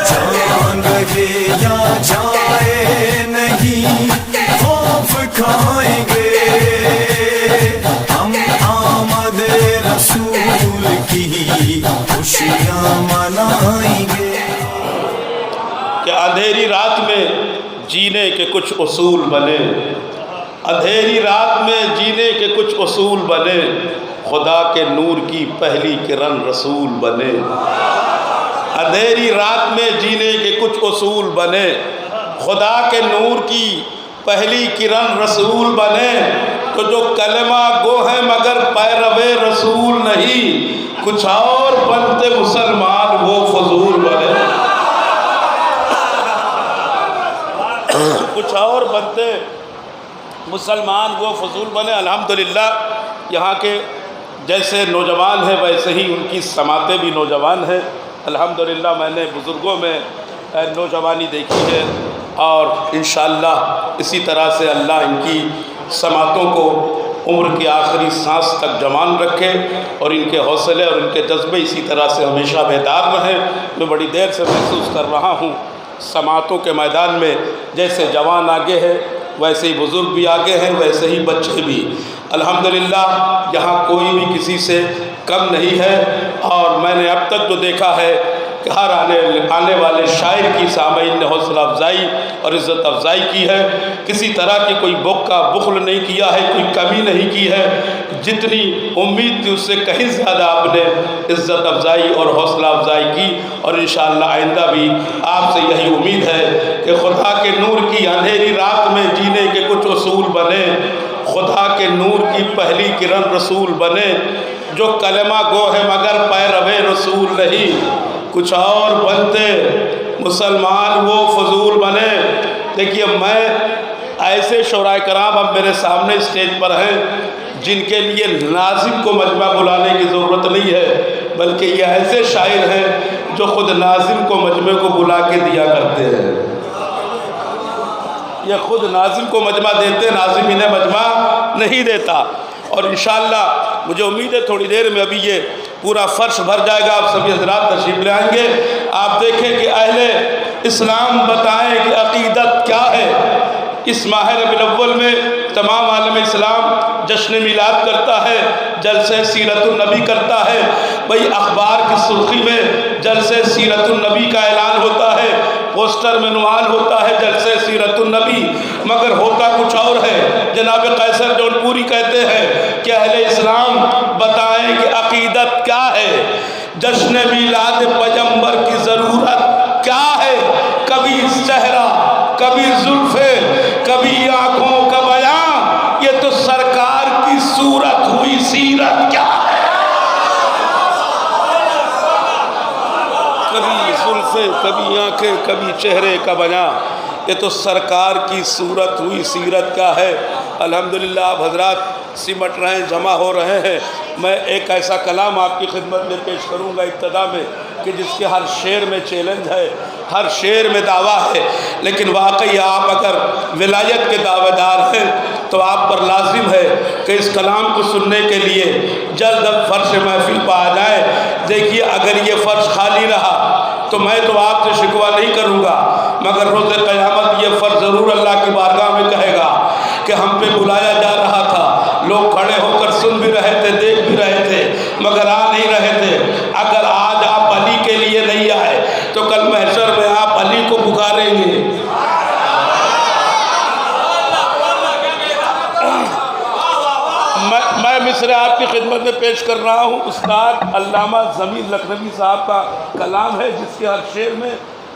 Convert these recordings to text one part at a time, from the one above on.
جان رہے یا جائے نہیں خوف کھائیں گے ہم آمد رسول کی خوشیاں منائیں گے۔ کہ اندھیری رات میں جینے کے کچھ اصول بنے، اندھیری رات میں جینے کے کچھ اصول بنے، خدا کے نور کی پہلی کرن رسول بنے۔ اندھیری رات میں جینے کے کچھ اصول بنے، خدا کے نور کی پہلی کرن رسول بنے۔ تو جو کلمہ گو ہیں مگر پیرو رسول نہیں، کچھ اور بنتے مسلمان وہ فضول بنے، کچھ اور بنتے مسلمان وہ فضول بنے۔ الحمدللہ یہاں کے جیسے نوجوان ہیں ویسے ہی ان کی سماعتیں بھی نوجوان ہیں۔ الحمدللہ میں نے بزرگوں میں نوجوانی دیکھی ہے، اور انشاءاللہ اسی طرح سے اللہ ان کی سماعتوں کو عمر کی آخری سانس تک جوان رکھے، اور ان کے حوصلے اور ان کے جذبے اسی طرح سے ہمیشہ بیدار رہیں۔ میں بڑی دیر سے محسوس کر رہا ہوں سماعتوں کے میدان میں جیسے جوان آگے ہے ویسے ہی بزرگ بھی آگے ہیں، ویسے ہی بچے بھی۔ الحمدللہ یہاں کوئی بھی کسی سے کم نہیں ہے، اور میں نے اب تک جو دیکھا ہے کہ ہر آنے والے شاعر کی سامعین نے حوصلہ افزائی اور عزت افزائی کی ہے، کسی طرح کی کوئی بخل نہیں کیا ہے، کوئی کمی نہیں کی ہے۔ جتنی امید تھی اس سے کہیں زیادہ آپ نے عزت افزائی اور حوصلہ افزائی کی، اور انشاءاللہ آئندہ بھی آپ سے یہی امید ہے کہ خدا کے نور کی اندھیری رات میں جینے کے کچھ اصول بنے، خدا کے نور کی پہلی کرن رسول بنے۔ جو کلمہ گو ہے مگر پیرو رسول نہیں، کچھ اور بنتے مسلمان وہ فضول بنے۔ دیکھیے میں ایسے شعراء کرام اب میرے سامنے اسٹیج پر ہیں جن کے لیے ناظم کو مجمع بلانے کی ضرورت نہیں ہے، بلکہ یہ ایسے شاعر ہیں جو خود ناظم کو مجمع کو بلا کے دیا کرتے ہیں، یہ خود ناظم کو مجمع دیتے، ناظم انہیں مجمع نہیں دیتا۔ اور انشاءاللہ مجھے امید ہے تھوڑی دیر میں ابھی یہ پورا فرش بھر جائے گا، آپ سبھی حضرات تشریف لے آئیں گے۔ آپ دیکھیں کہ اہل اسلام بتائیں کہ عقیدت کیا ہے۔ اس ماہ ربیع الاول میں تمام عالم اسلام جشن میلاد کرتا ہے، جلسہ سیرت النبی کرتا ہے۔ بھئی اخبار کی سرخی میں جلسہ سیرت النبی کا اعلان ہوتا ہے، پوسٹر میں عنوان ہوتا ہے جلسہ سیرت النبی، مگر ہوتا کچھ اور ہے۔ جناب قیصر جون پوری کہتے ہیں کہ اہل اسلام بتائیں کہ عقیدت کیا ہے، جشن میلاد پیغمبر کی ضرورت کیا ہے۔ کبھی چہرہ، کبھی زلفیں، کبھی آنکھوں کا بیان، یہ تو سرکار کی صورت ہوئی، سیرت کیا ہے۔ کبھی زلفیں، کبھی آنکھیں، کبھی چہرے کا بیان، یہ تو سرکار کی صورت ہوئی، سیرت کیا ہے۔ الحمدللہ آپ حضرات سمٹ رہے ہیں، جمع ہو رہے ہیں۔ میں ایک ایسا کلام آپ کی خدمت میں پیش کروں گا ابتدا میں کہ جس کے ہر شعر میں چیلنج ہے، ہر شعر میں دعویٰ ہے، لیکن واقعی آپ اگر ولایت کے دعوے دار ہیں تو آپ پر لازم ہے کہ اس کلام کو سننے کے لیے جلد فرش محفل پہ آ جائیں۔ دیکھیے اگر یہ فرش خالی رہا تو میں تو آپ سے شکوہ نہیں کروں گا، مگر روز قیامت یہ فرش ضرور اللہ کی بارگاہ میں کہے گا کہ ہم پہ بلایا جا رہا تھا، لوگ کھڑے ہو کر سن بھی رہے تھے، دیکھ بھی رہے تھے، مگر آ نہیں رہے تھے۔ اگر آج آپ علی کے لیے نہیں آئے تو کل محشر میں آپ علی کو پکاریں گے۔ میں مصرع آپ کی خدمت میں پیش کر رہا ہوں، استاد علامہ ضمیر لکھنوی صاحب کا کلام ہے جس کے ہر شعر میں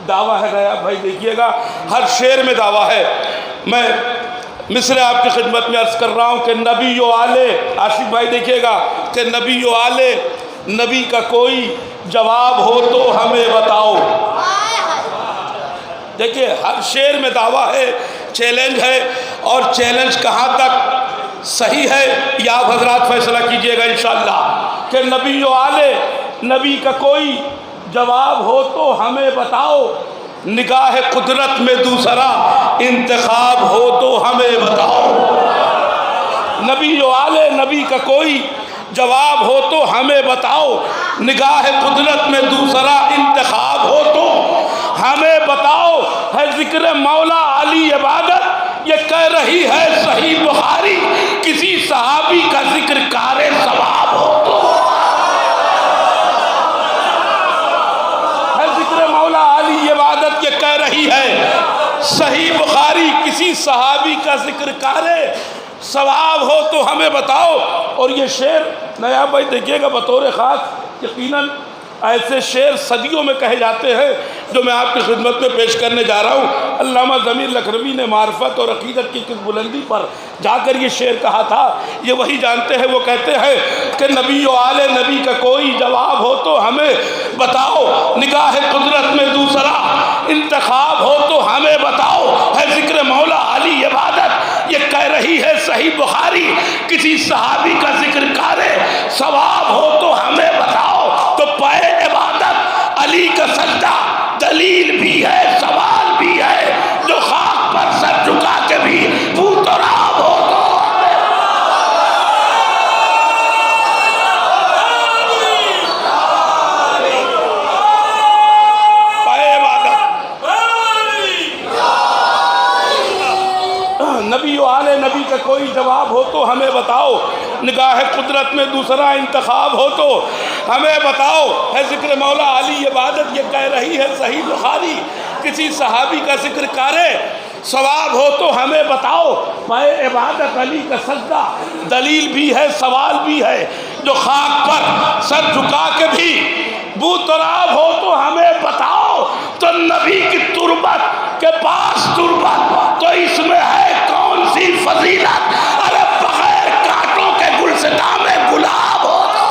دعویٰ ہے۔ آپ بھائی دیکھیے گا ہر شعر میں دعویٰ ہے۔ میں مصرع آپ کی خدمت میں عرض کر رہا ہوں کہ نبی و آلے، آصف بھائی دیکھیے گا کہ نبی و آلے، نبی کا کوئی جواب ہو تو ہمیں بتاؤ۔ دیکھیے ہر شعر میں دعویٰ ہے، چیلنج ہے، اور چیلنج کہاں تک صحیح ہے یہ آپ حضرات فیصلہ کیجئے گا انشاءاللہ کہ نبی و آلے، نبی کا کوئی جواب ہو تو ہمیں بتاؤ، نگاہ قدرت میں دوسرا انتخاب ہو تو ہمیں بتاؤ۔ نبی و آلے، نبی کا کوئی جواب ہو تو ہمیں بتاؤ، نگاہ قدرت میں دوسرا انتخاب ہو تو رہی ہے صحیح بخاری کسی صحابی کا ذکر کار ثواب ہو تو ہے ذکر مولا علی عبادت یہ کہہ رہی ہے صحیح بخاری کسی صحابی کا ذکر کار ثواب ہو تو ہمیں بتاؤ. اور یہ شعر نیا بھائی دیکھیے گا بطور خاص یقیناً ایسے شعر صدیوں میں کہے جاتے ہیں جو میں آپ کی خدمت میں پیش کرنے جا رہا ہوں. علامہ ضمیر لکھنوی نے معرفت اور عقیدت کی کس بلندی پر جا کر یہ شعر کہا تھا یہ وہی جانتے ہیں. وہ کہتے ہیں کہ نبی و آل نبی کا کوئی جواب ہو تو ہمیں بتاؤ, نگاہ قدرت میں دوسرا انتخاب ہو تو ہمیں بتاؤ, ہے ذکر مولا علی عبادت یہ کہہ رہی ہے صحیح بخاری کسی صحابی کا ذکر کار ثواب ہو تو ہمیں بتاؤ. تو پائے عبادت علی کا سجدہ دلیل بھی ہے سوال بھی ہے, جو خاک پر سر جھکا کے بھی پوت اور آب ہو تو پائے عبادت نبی و آل نبی کا کوئی جواب ہو تو ہمیں بتاؤ, نگاہ قدرت میں دوسرا انتخاب ہو تو ہمیں بتاؤ, ہے ذکر مولا علی عبادت یہ کہہ رہی ہے صحیح بخاری کسی صحابی کا ذکر کارے ثواب ہو تو ہمیں بتاؤ. پائے عبادت علی کا سجدہ دلیل بھی ہے سوال بھی ہے, جو خاک پر سر جھکا کے بھی بو تراب ہو تو ہمیں بتاؤ. تو نبی کی تربت کے پاس تربت تو اس میں ہے کون سی فضیلت, ارے بغیر کانٹوں کے گلستاں میں گلاب ہو تو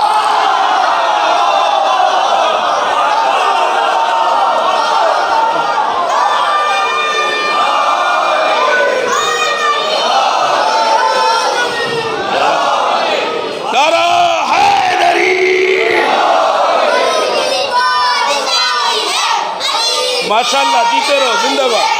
ماشاءاللہ جیتے رہو زندہ باد.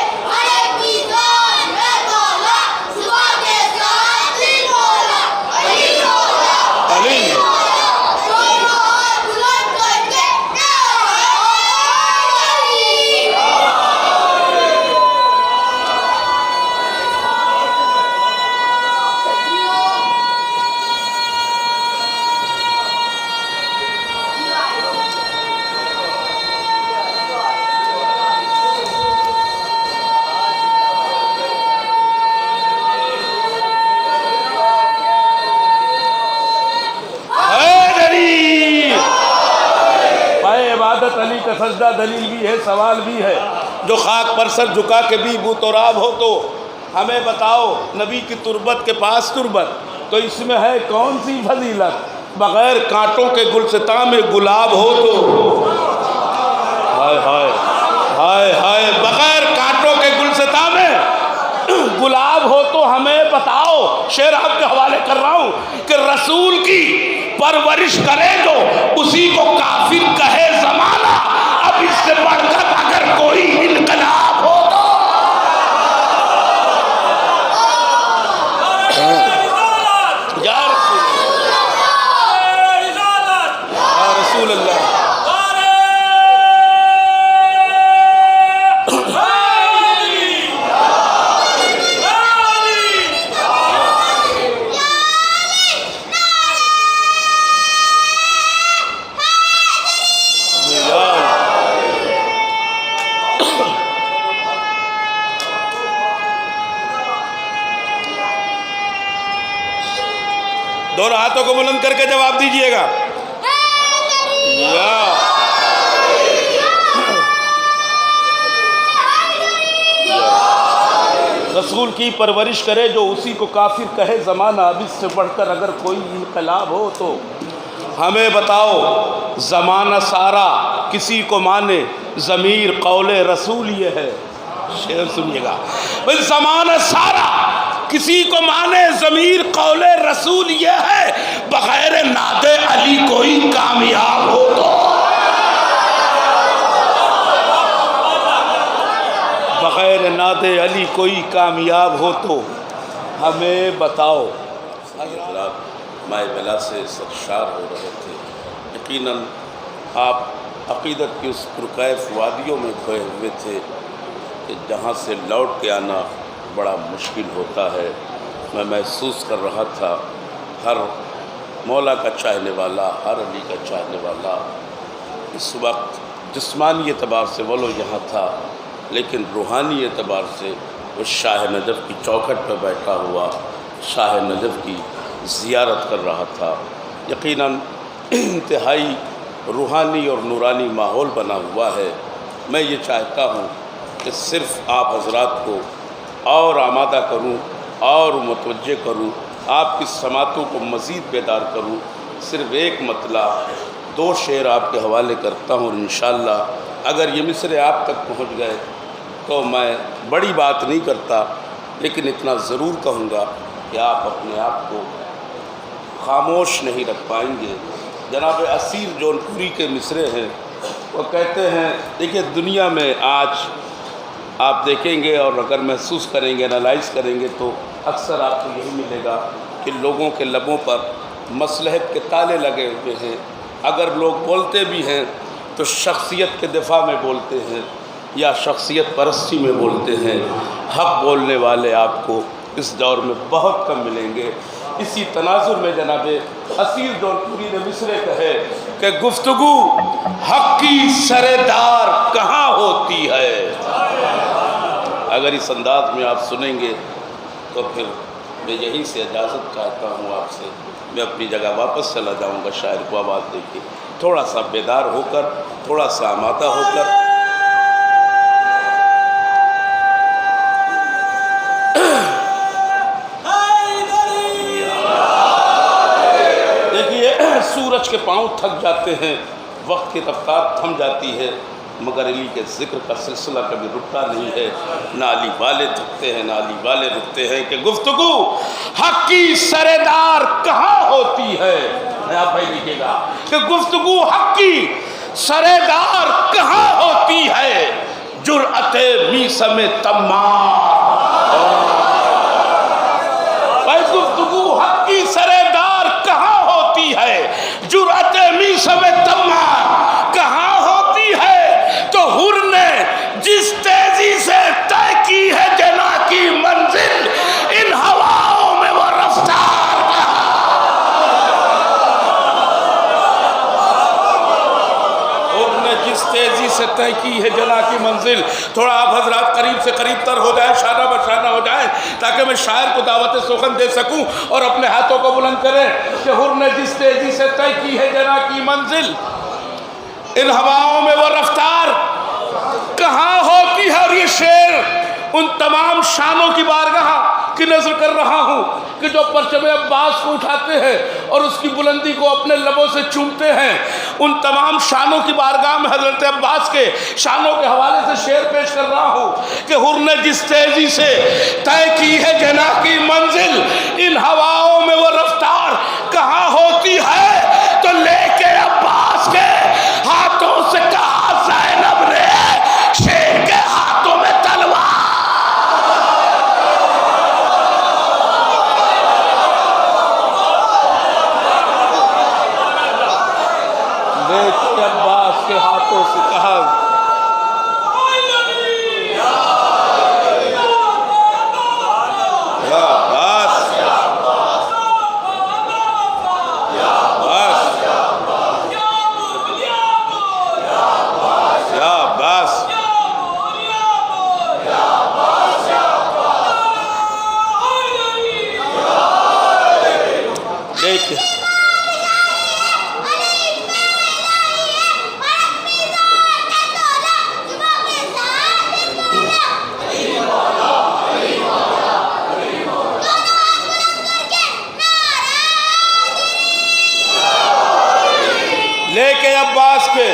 علی کا سجدہ دلیل بھی ہے سوال بھی ہے, جو خاک پر سر جھکا کے بھی بو تراب ہو تو ہمیں بتاؤ. نبی کی تربت کے پاس تربت تو اس میں ہے کون سی فضیلت, بغیر کانٹوں کے گلستاں میں گلاب ہو تو ہائے ہائے ہائے ہائے, بغیر کانٹوں کے گلستاں میں گلاب ہو تو ہمیں بتاؤ. شعر آپ کے حوالے کر رہا ہوں کہ رسول کی پرورش کرے جو اسی کو کافر کہے زمانہ, اب اس سے بڑھ کر اگر کوئی انقلاب ہو تو یا رسول اللہ دونوں ہاتھوں کو بلند کر کے جواب دیجئے گا. رسول کی پرورش کرے جو اسی کو کافر کہے زمانہ, اب اس سے بڑھ کر اگر کوئی انقلاب ہو تو ہمیں بتاؤ. زمانہ سارا کسی کو مانے ضمیر قول رسول یہ ہے. شعر سنیے گا, زمانہ سارا کسی کو مانے ضمیر قول رسول یہ ہے, بغیر ناد علی کوئی کامیاب ہو تو بغیر ناد علی کوئی کامیاب ہو تو ہمیں بتاؤ. مائے بلا سے سرشار ہو رہے تھے, یقیناً آپ عقیدت کی اس پرکیف وادیوں میں کھوئے ہوئے تھے کہ جہاں سے لوٹ کے آنا بڑا مشکل ہوتا ہے۔ میں محسوس کر رہا تھا ہر مولا کا چاہنے والا، ہر علی کا چاہنے والا اس وقت جسمانی اعتبار سے وہ لوگ یہاں تھا، لیکن روحانی اعتبار سے وہ شاہ نجف کی چوکھٹ پہ بیٹھا ہوا شاہ نجف کی زیارت کر رہا تھا۔ یقیناً انتہائی روحانی اور نورانی ماحول بنا ہوا ہے۔ میں یہ چاہتا ہوں کہ صرف آپ حضرات کو اور آمادہ کروں اور متوجہ کروں، آپ کی سماعتوں کو مزید بیدار کروں۔ صرف ایک مطلع، 2 شعر آپ کے حوالے کرتا ہوں، اور انشاءاللہ اگر یہ مصرعے آپ تک پہنچ گئے تو میں بڑی بات نہیں کرتا، لیکن اتنا ضرور کہوں گا کہ آپ اپنے آپ کو خاموش نہیں رکھ پائیں گے۔ جناب اسیر جون پوری کے مصرعے ہیں، وہ کہتے ہیں، دیکھیے دنیا میں آج آپ دیکھیں گے اور اگر محسوس کریں گے، انالائز کریں گے، تو اکثر آپ کو یہی ملے گا کہ لوگوں کے لبوں پر مصلحت کے تالے لگے ہوئے ہیں۔ اگر لوگ بولتے بھی ہیں تو شخصیت کے دفاع میں بولتے ہیں یا شخصیت پرستی میں بولتے ہیں۔ حق بولنے والے آپ کو اس دور میں بہت کم ملیں گے۔ اسی تناظر میں جناب اسیر جون پوری نے مصرعے کہے کہ گفتگو حق کی سردار کہاں ہوتی ہے۔ اگر اس انداز میں آپ سنیں گے تو پھر میں یہیں سے اجازت چاہتا ہوں آپ سے، میں اپنی جگہ واپس چلا جاؤں گا۔ شاعر کو آواز دے کے تھوڑا سا بیدار ہو کر، تھوڑا سا آمادہ ہو کر دیکھیے، سورج کے پاؤں تھک جاتے ہیں، وقت کی رفتار تھم جاتی ہے، مگر علی کے ذکر کا سلسلہ کبھی رکتا نہیں ہے۔ نہ علی والے تھکتے ہیں، نہ علی والے رکتے ہیں کہ گفتگو حق کی سردار کہاں ہوتی ہے۔ آپ بھائی لکھیے گا کہ گفتگو حق کی سردار کہاں ہوتی ہے، جرأت میثم طماع۔ بھائی گفتگو حق کی سردار کہاں ہوتی ہے، جرأت میثم طماع کہاں ہوتی ہے، تو حر نے جس تیزی سے طے کی ہے جنا کی منزل، ان ہواؤں میں وہ رفتار جس تیزی سے طے کی ہے جنا کی منزل۔ تھوڑا آپ حضرات قریب سے قریب تر ہو جائیں، شانہ بشانہ ہو جائیں، تاکہ میں شاعر کو دعوت سخن دے سکوں، اور اپنے ہاتھوں کو بلند کریں کہ حر نے جس تیزی سے طے کی ہے جنا کی منزل، ان ہواؤں میں وہ رفتار کہاں ہوتی ہے۔ اور یہ شعر ان تمام شانوں کی بارگاہ کی نظر کر رہا ہوں کہ جو پرچم عباس کو اٹھاتے ہیں اور اس کی بلندی کو اپنے لبوں سے چومتے ہیں، ان تمام شانوں کی بارگاہ میں حضرت عباس کے شانوں کے حوالے سے شعر پیش کر رہا ہوں کہ حر نے جس تیزی سے طے کی ہے جنا کی منزل، ان ہواؤں میں وہ رفتار کہاں ہوتی ہے، تو لے کے عباس کے ہاتھوں سے کہا زینب نے شیر کے ہاتھوں میں تلوار۔ لے کے عباس کے ہاتھوں سے کہا لے کے عباس کے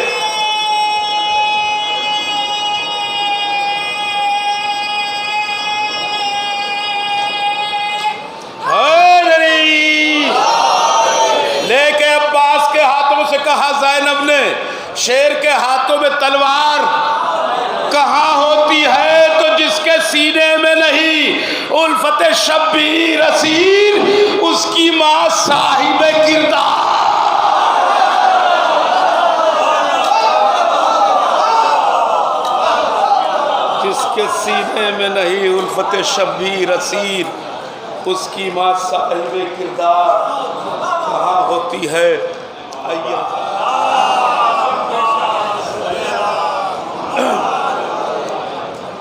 لے کے عباس کے ہاتھوں سے کہا زینب نے شیر کے ہاتھوں میں تلوار کہاں ہوتی ہے، تو جس کے سینے میں نہیں الفت شبیر اسیر، اس کی ماں صاحب کردار۔ جس کے سینے میں نہیں الفت شبیر اسیر، اس کی ماں صاحب کردار کہاں ہوتی ہے؟ آئیے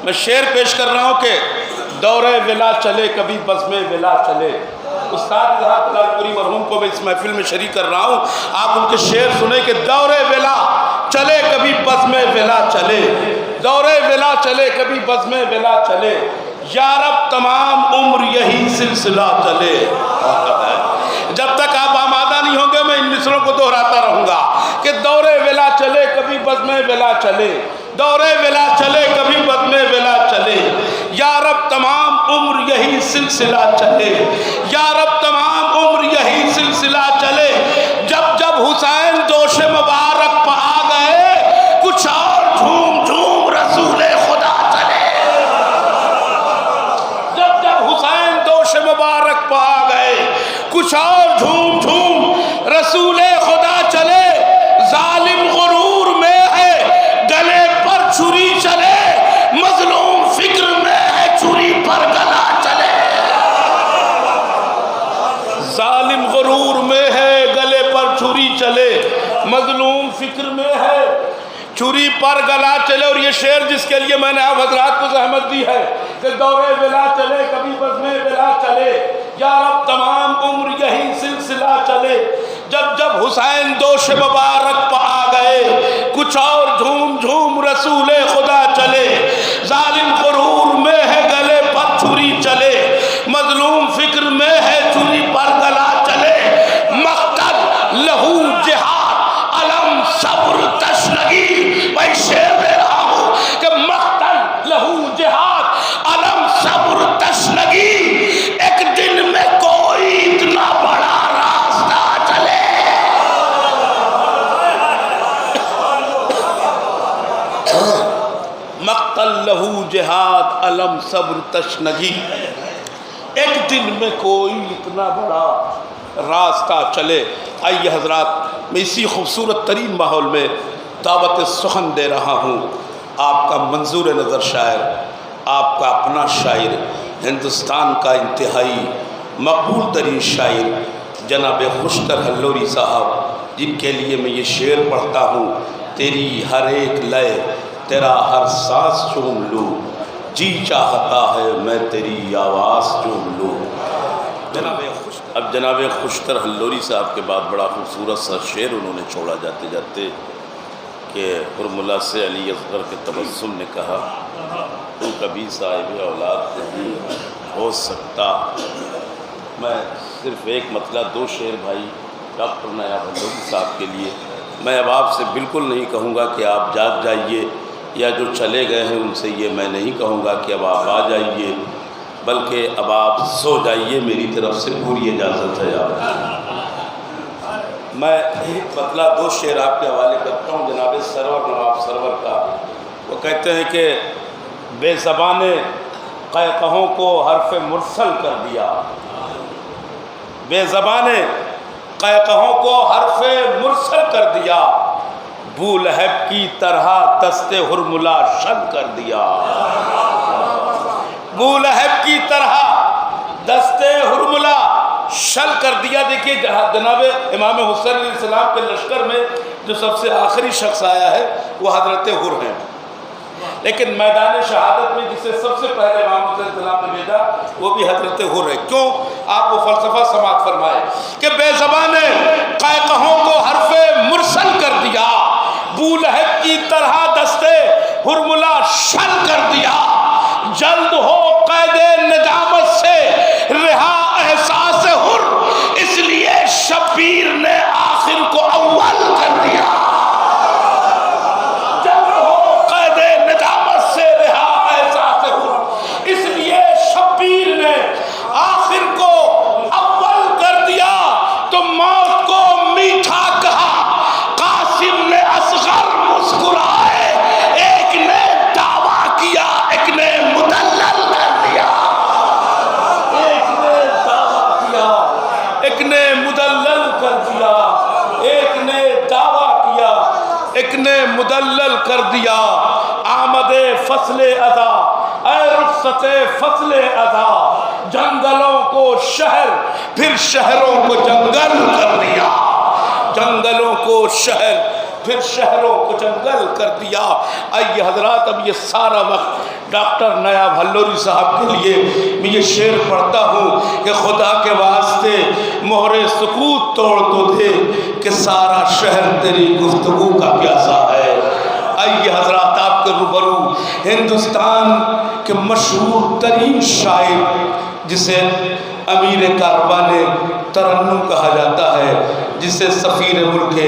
میں شعر پیش کر رہا ہوں کہ دور ولا چلے کبھی بزم ولا چلے۔ استاد اظہار طلال پوری مرحوم کو میں اس محفل میں شریک کر رہا ہوں، آپ ان کے شعر سنیں کہ دور ولا چلے کبھی بزم ولا چلے، دور ولا چلے کبھی بزم ولا چلے، یا رب تمام عمر یہی سلسلہ چلے۔ جب تک آپ آمادہ نہیں ہوں گے میں ان مصروں کو دہراتا رہوں گا کہ دور ولا چلے کبھی بزم ولا چلے، دور ولا چلے کبھی بزم ولا چلے، یا رب تمام عمر یہی سلسلہ چلے، یا رب تمام عمر یہی سلسلہ چلے۔ جب جب حسین دوش مبارک پہ آ گئے کچھ اور جھوم جھوم رسول خدا چلے، جب جب حسین دوش مبارک پہ آ گئے کچھ اور جھوم جھوم رسول خدا چلے۔ ظالم غرور میں ہے گلے پر چھری چلے، مظلوم فکر میں ہے چھری پر گلا چلے۔ ظالم غرور میں ہے گلے پر چھری چلے، مظلوم فکر میں ہے چھری پر گلا چلے۔ اور یہ شعر جس کے لیے میں نے آپ حضرات کو زحمت دی ہے کہ دور ولا چلے کبھی بزم ولا چلے، یا رب تمام عمر یہی سلسلہ چلے۔ جب جب حسین دوش مبارک پہ آ گئے کچھ اور جھوم جھوم رسول خدا چلے۔ ظالم غرور میں ہے گلے پر چھری چلے، مظلوم فکر میں ہے چھری پر گلا چلے۔ مقتل لہو جہاد علم صبر تشنگی، میں شعر دے رہا ہوں کہ مقتل لہو جہاد علم صبر تشنگی، ایک دن میں کوئی اتنا بڑا راستہ چلے۔ مقتل لہو جہاد علم صبر تشنگی، ایک دن میں کوئی اتنا بڑا راستہ چلے۔ آئیے حضرات میں اسی خوبصورت ترین ماحول میں دعوت سخن دے رہا ہوں۔ آپ کا منظور نظر شاعر، آپ کا اپنا شاعر، ہندوستان کا انتہائی مقبول ترین شاعر جناب خوشتر ہلوری صاحب، جن کے لیے میں یہ شعر پڑھتا ہوں۔ تیری ہر ایک لے تیرا ہر سانس چوم لوں، جی چاہتا ہے میں تیری آواز چوم لوں۔ اب جناب خوشتر ہلوری صاحب کے بعد بڑا خوبصورت سا شعر انہوں نے چھوڑا جاتے جاتے کہ حرملہ سے علی اصغر کے تبسم نے کہا، تو کبھی صاحب اولاد نہیں ہو سکتا۔ میں صرف ایک مطلع دو شعر بھائی ڈاکٹر نایاب ہلوری صاحب کے لیے، میں اب آپ سے بالکل نہیں کہوں گا کہ آپ جاگ جائیے، یا جو چلے گئے ہیں ان سے یہ میں نہیں کہوں گا کہ اب آپ آ جائیے، بلکہ اب آپ سو جائیے، میری طرف سے پوری اجازت ہے آپ۔ میں ایک مطلع دو شعر آپ کے حوالے کرتا ہوں جناب سرور نواب سرور کا۔ وہ کہتے ہیں کہ بے زبان قہقہوں کو حرف مرسل کر دیا، بے زبان قہقہوں کو حرف مرسل کر دیا، بو لہب کی طرح دست حرملہ شل کر دیا، بو لہب کی طرح دست حرملہ شل کر دیا۔ دیکھیے جناب امام حسین علیہ السلام کے لشکر میں جو سب سے آخری شخص آیا ہے وہ حضرت حر ہیں، لیکن میدان شہادت میں جسے سب سے پہلے امام حسین علیہ السلام نے بھیجا وہ بھی حضرت حر ہے۔ کیوں؟ آپ وہ فلسفہ سماعت فرمائے کہ بے زبان قہقہوں کو حرف مرسل کر دیا، بو لہب کی طرح دست حرملہ شل کر دیا، جلد ہو قید ندامت سے رہا احساس حر، اس لیے شبیر نے آخر کو اول کر دیا۔ جلد ہو قید ندامت سے رہا احساس حر، اس لیے شبیر نے آخر کو اول کر دیا۔ تو موت کو میٹھا کہا قاسم نے اصغر مسکرائے، ایک نے دعویٰ کیا ایک نے مدلل کر دیا، ایک نے دعویٰ کیا ایک نے مدلل کر دیا، ایک نے دعویٰ کیا ایک نے مدلل کر دیا۔ آمد فصل ادا وسط فصل ادا، جنگلوں کو شہر پھر شہروں کو جنگل کر دیا، جنگلوں کو شہر پھر شہروں کو جنگل کر دیا۔ آئیے حضرات، اب یہ سارا وقت ڈاکٹر نایاب ہلوری صاحب کے لیے میں یہ شعر پڑھتا ہوں کہ خدا کے واسطے مہر سکوت توڑ تو دے کہ سارا شہر تیری گفتگو کا پیاسا ہے۔ آئیے حضرات، آپ کے روبرو ہندوستان کے مشہور ترین شاعر جسے امیر کاروان ترنم کہا جاتا ہے، جسے سفیر ملک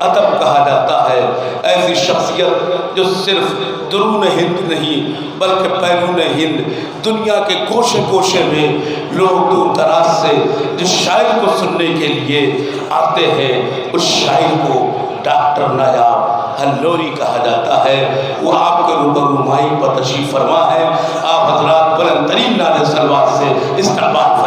ادب کہا جاتا ہے، ایسی شخصیت جو صرف درون ہند نہیں بلکہ بیرون ہند دنیا کے گوشے گوشے میں لوگ دور دراز سے جس شاعر کو سننے کے لیے آتے ہیں، اس شاعر کو ڈاکٹر نایاب ہلوری کہا جاتا ہے۔ وہ آپ کے روبرو مائی پر تشریف فرما ہے۔ آپ حضرات بلند ترین نعرے صلوات سے استقبال فرمائیں۔